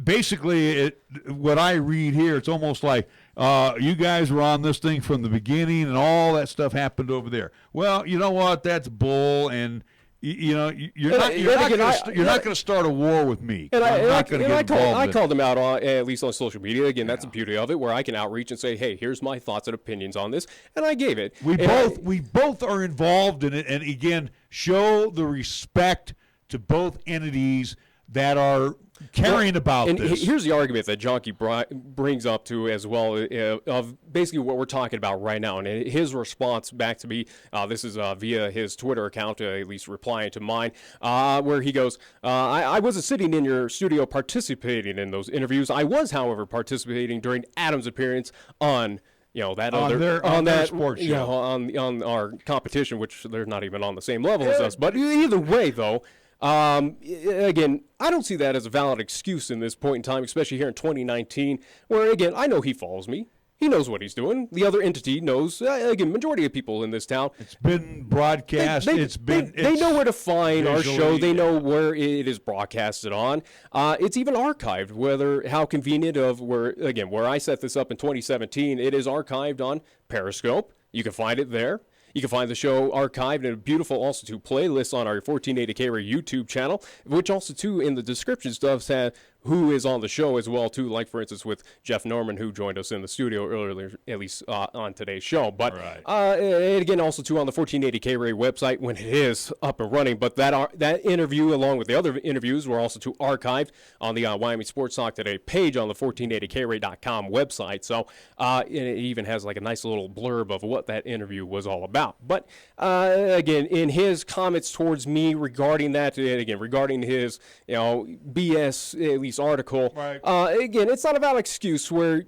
basically, what I read here, it's almost like you guys were on this thing from the beginning, and all that stuff happened over there. Well, you know what? That's bull, and. You're not going to start a war with me. I'm not going to get involved. I called them out at least on social media. Again, that's the beauty of it, where I can outreach and say, "Hey, here's my thoughts and opinions on this," and I gave it. We both are involved in it, and again, show the respect to both entities that are caring about this. Here's the argument that Jonky brings up to as well of basically what we're talking about right now. And his response back to me, this is via his Twitter account, at least replying to mine, where he goes, I wasn't sitting in your studio participating in those interviews. I was, however, participating during Adam's appearance on that sports show. On our competition, which they're not even on the same level as us. But either way, though, again, I don't see that as a valid excuse in this point in time, especially here in 2019, where, again, I know he follows me. He knows what he's doing. The other entity knows. Again, majority of people in this town. It's been broadcast. They know where to find our show. They know where it is broadcasted on. It's even archived. How convenient of where I set this up in 2017. It is archived on Periscope. You can find it there. You can find the show archived in a beautiful also too playlist on our 1480 KRAE YouTube channel, which also too in the description stuff has who is on the show as well too, like for instance with Jeff Norman, who joined us in the studio earlier, at least on today's show. But and again also too on the 1480 KRAE website when it is up and running. But that interview along with the other interviews were also too archived on the Wyoming Sports Talk Today page on the 1480KRAE.com website. So it even has like a nice little blurb of what that interview was all about. But again, in his comments towards me regarding that, and again regarding his BS at least article, again, it's not a valid excuse. Where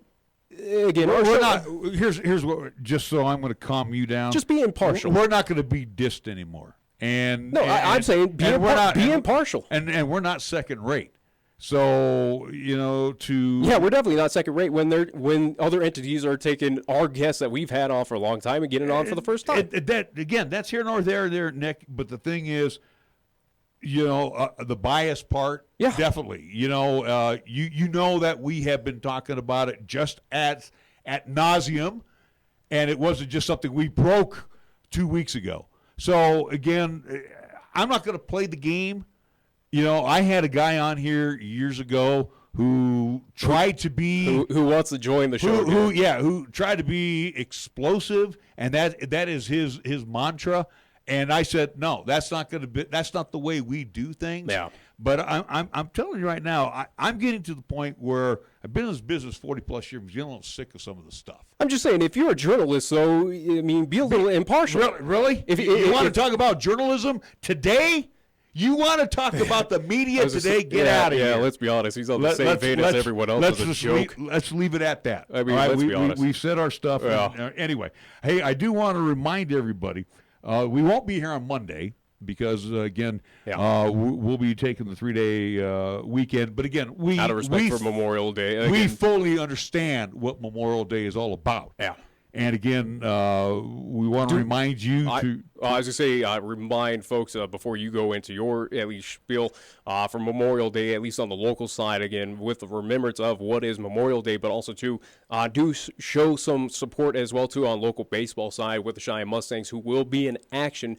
again, we're not. Here's what. Just so I'm going to calm you down. Just be impartial. We're not going to be dissed anymore. I'm saying be impartial. And we're not second rate. So we're definitely not second rate when other entities are taking our guests that we've had on for a long time and getting on for the first time. That's here nor there, Nick. But the thing is, the bias part, definitely. You know that we have been talking about it just at nauseum, and it wasn't just something we broke 2 weeks ago. So again, I'm not going to play the game. I had a guy on here years ago who tried to be who wants to join the show. Who tried to be explosive, and that is his mantra. And I said, no, that's not the way we do things. Yeah. But I'm telling you right now, I'm getting to the point where I've been in this business 40 plus years. I'm getting a little sick of some of the stuff. I'm just saying, if you're a journalist, though, I mean, be a little impartial. Really? If you want to talk about journalism today. You want to talk about the media today? Get out of here. Yeah, let's be honest. He's on the same vein as everyone else as a joke. Let's leave it at that. I mean, let's be honest. We've said our stuff. Yeah. Anyway, hey, I do want to remind everybody, we won't be here on Monday because, again, we'll be taking the 3-day weekend. But, again, out of respect for Memorial Day. We fully understand what Memorial Day is all about. Yeah. And again, we want to remind you to. I was going to say, remind folks before you go into your at least spiel for Memorial Day, at least on the local side, again, with the remembrance of what is Memorial Day, but also to do show some support as well, too, on local baseball side with the Cheyenne Mustangs, who will be in action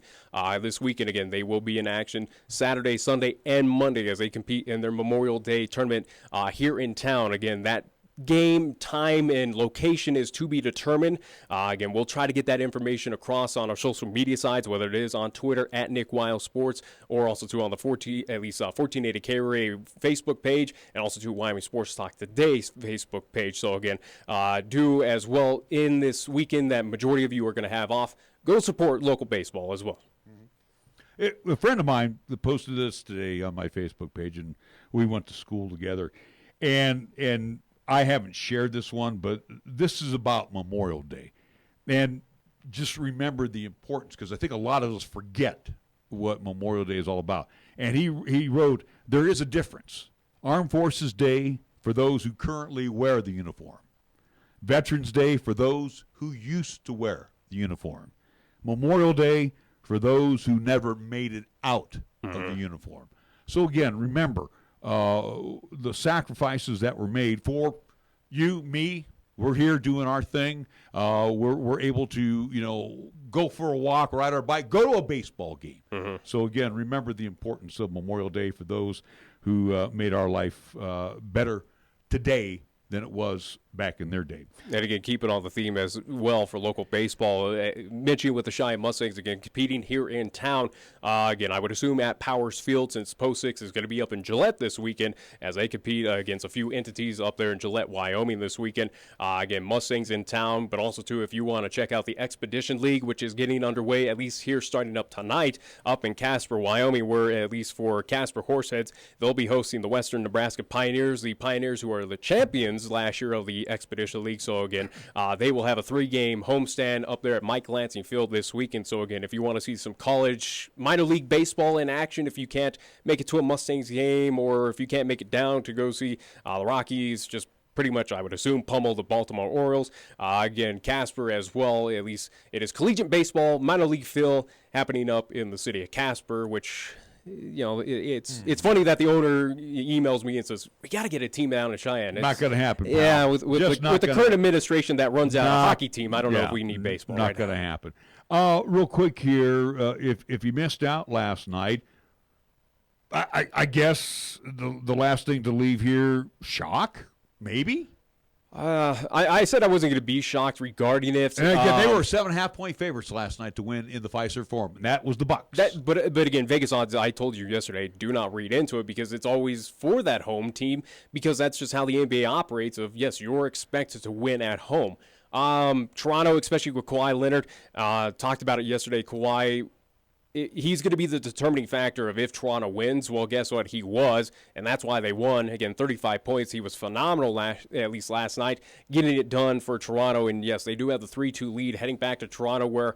this weekend. Again, they will be in action Saturday, Sunday, and Monday as they compete in their Memorial Day tournament here in town. Again, that game, time, and location is to be determined. Again, we'll try to get that information across on our social media sites, whether it is on Twitter at Nick Weil Sports, or also to on the 1480 KRAE Facebook page, and also to Wyoming Sports Talk Today's Facebook page. So again, do as well in this weekend that majority of you are going to have off. Go support local baseball as well. A friend of mine posted this today on my Facebook page, and we went to school together. And I haven't shared this one, but this is about Memorial Day. And just remember the importance, because I think a lot of us forget what Memorial Day is all about. And he wrote, there is a difference. Armed Forces Day for those who currently wear the uniform. Veterans Day for those who used to wear the uniform. Memorial Day for those who never made it out of the uniform. So again, remember, the sacrifices that were made for you, me. We're here doing our thing. We're able to, go for a walk, ride our bike, go to a baseball game. So again, remember the importance of Memorial Day for those who made our life better today than it was back in their day. And again, keeping on the theme as well for local baseball, mentioning with the Cheyenne Mustangs, again, competing here in town. Again, I would assume at Powers Field, since Post 6 is going to be up in Gillette this weekend as they compete against a few entities up there in Gillette, Wyoming this weekend. Again, Mustangs in town, but also, too, if you want to check out the Expedition League, which is getting underway, at least here starting up tonight, up in Casper, Wyoming, where at least for Casper Horseheads, they'll be hosting the Western Nebraska Pioneers, the Pioneers who are the champions last year of the Expedition League. So again, they will have a 3-game homestand up there at Mike Lansing Field this weekend. So again, if you want to see some college minor league baseball in action, if you can't make it to a Mustangs game, or if you can't make it down to go see the Rockies, just pretty much, I would assume, pummel the Baltimore Orioles. Again, Casper as well, at least it is collegiate baseball, minor league feel happening up in the city of Casper, which, it's funny that the owner emails me and says, we got to get a team down in Cheyenne. It's not going to happen. Pal. Yeah, with the current administration that runs out a hockey team, I don't know if we need baseball. Not going to happen. Real quick here, if you missed out last night, I guess the last thing to leave here, shock, maybe? I said I wasn't going to be shocked regarding it. And again, they were 7.5-point favorites last night to win in the Fiserv Forum, and that was the Bucks. But again, Vegas odds, I told you yesterday, do not read into it, because it's always for that home team, because that's just how the NBA operates of, yes, you're expected to win at home. Toronto, especially with Kawhi Leonard, talked about it yesterday. Kawhi, he's going to be the determining factor of if Toronto wins. Well, guess what? He was, and that's why they won. Again, 35 points. He was phenomenal, at least last night, getting it done for Toronto. And, yes, they do have the 3-2 lead heading back to Toronto, where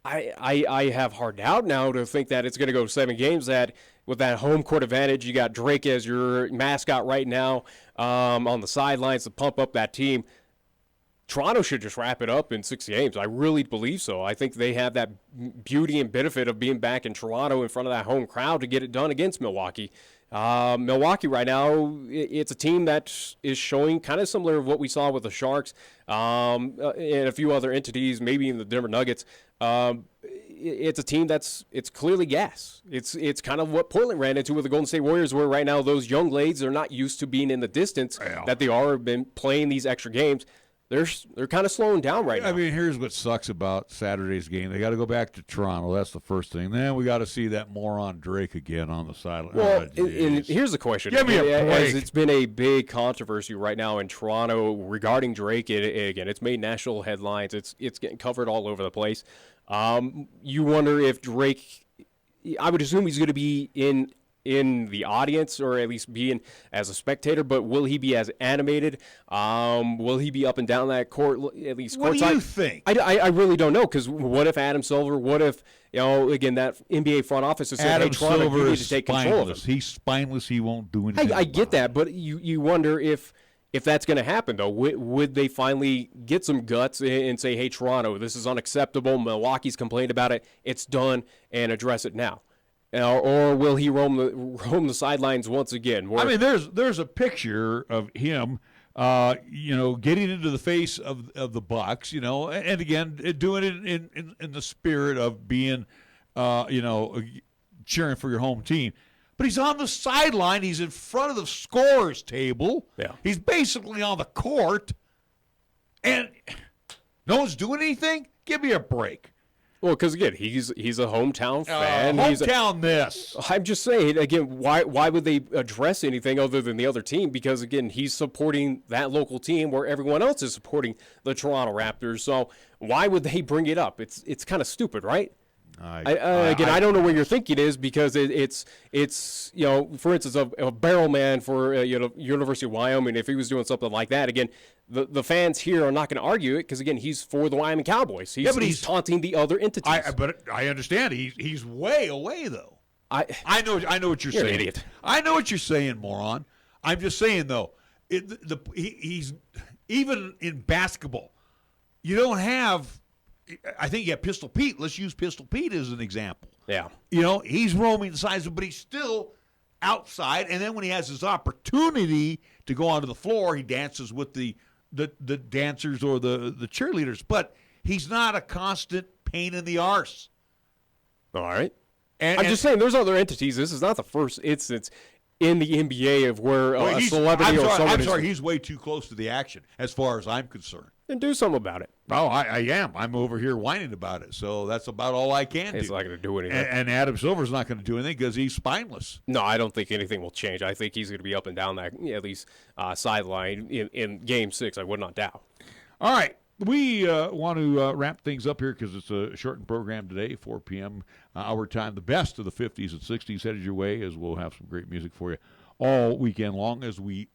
I have hard doubt now to think that it's going to go 7 games. That with that home court advantage, you got Drake as your mascot right now on the sidelines to pump up that team. Toronto should just wrap it up in 6 games. I really believe so. I think they have that beauty and benefit of being back in Toronto in front of that home crowd to get it done against Milwaukee. Milwaukee right now, it's a team that is showing kind of similar to what we saw with the Sharks and a few other entities, maybe in the Denver Nuggets. It's a team it's clearly gas. It's kind of what Portland ran into with the Golden State Warriors, where right now those young ladies are not used to being in the distance that they are, been playing these extra games. They're kind of slowing down right now. I mean, here's what sucks about Saturday's game. They got to go back to Toronto. That's the first thing. Then we got to see that moron Drake again on the sideline. Well, and here's the question. Give me a break. As it's been a big controversy right now in Toronto regarding Drake. Again, it's made national headlines. It's getting covered all over the place. You wonder if Drake, I would assume he's going to be in the audience, or at least being as a spectator, but will he be as animated? Will he be up and down that court, at least courtside? What do you think? I really don't know, because what if Adam Silver, what if, again, that NBA front office has said, hey, Toronto, you need to take control of him. He's spineless. He won't do anything. I get that, but you wonder if that's going to happen, though. Would they finally get some guts and say, hey, Toronto, this is unacceptable. Milwaukee's complained about it. It's done, and address it now. Or will he roam the sidelines once again? I mean, there's a picture of him, getting into the face of the Bucks, and again doing it in the spirit of being, cheering for your home team. but he's on the sideline. He's in front of the scorer's table. Yeah. He's basically on the court, and no one's doing anything? Give me a break. Well, because again, he's a hometown fan. I'm just saying again, why would they address anything other than the other team? Because again, he's supporting that local team where everyone else is supporting the Toronto Raptors. So why would they bring it up? It's kind of stupid, right? I don't know where your thinking is, because it's for instance, a barrel man for University of Wyoming. If he was doing something like that, again, the fans here are not going to argue it, because again, he's for the Wyoming Cowboys. He's taunting the other entities. But I understand he's way away though. I know what you're saying. An idiot. I know what you're saying, moron. I'm just saying though, he's even in basketball. You don't have. I think you have Pistol Pete. Let's use Pistol Pete as an example. Yeah. He's roaming the sides, but he's still outside. And then when he has his opportunity to go onto the floor, he dances with the dancers or the cheerleaders. But he's not a constant pain in the arse. All right. I'm just saying, there's other entities. This is not the first instance in the NBA of where a celebrity or someone. I'm sorry, he's way too close to the action as far as I'm concerned. Then do something about it. Oh, I am. I'm over here whining about it. So that's about all I can do. He's not going to do anything. And Adam Silver's not going to do anything because he's spineless. No, I don't think anything will change. I think he's going to be up and down that at least sideline in Game 6. I would not doubt. All right. We want to wrap things up here because it's a shortened program today, 4 p.m. Our time. The best of the 50s and 60s headed your way, as we'll have some great music for you all weekend long as we